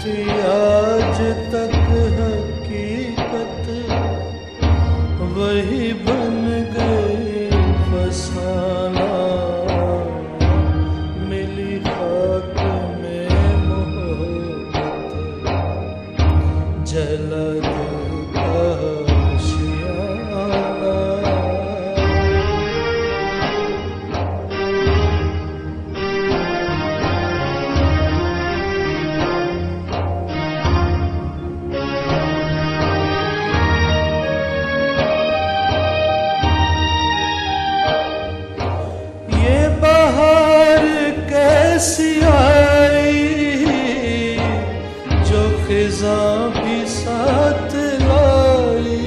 थी आज तक हकीकत वही बन गई फसाना। मिली खाक में मोहब्बत जला दिल का आशियाना। कैसी आई जो खिज़ां भी साथ लाई।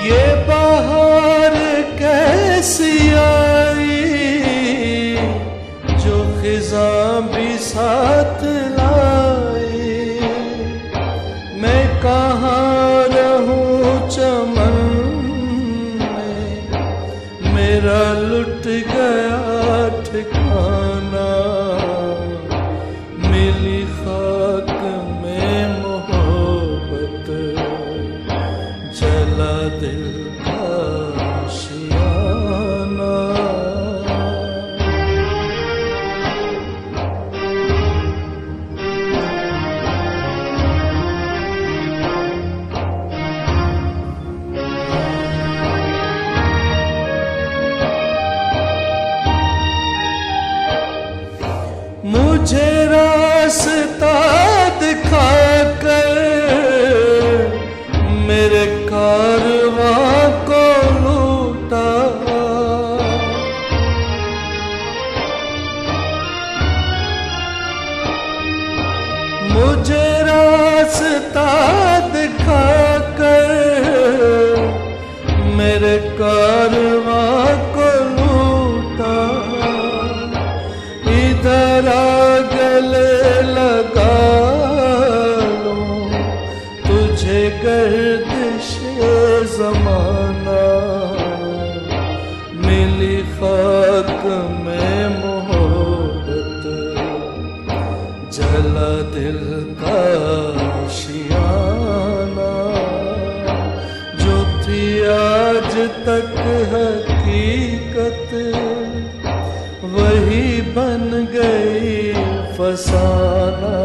ये बहार कैसी आई जो खिज़ां भी साथ लाई। मैं कहाँ रहूं चमन मेरा लुट गया ठिकाना। मिली खाक में मोहब्बत जला दिल का आशियाना। मुझे रास्ता दिखाकर मेरे कारवां को लूटा। मुझे रास्ता दिखाकर मेरे कारवां को लूटा। इधर गले लगा लूं तुझे गर्दिशे ज़माना। मिली खाक में मोहब्बत जला दिल का आशियाना। जो थी आज तक हकीकत वही बन गई फसाना।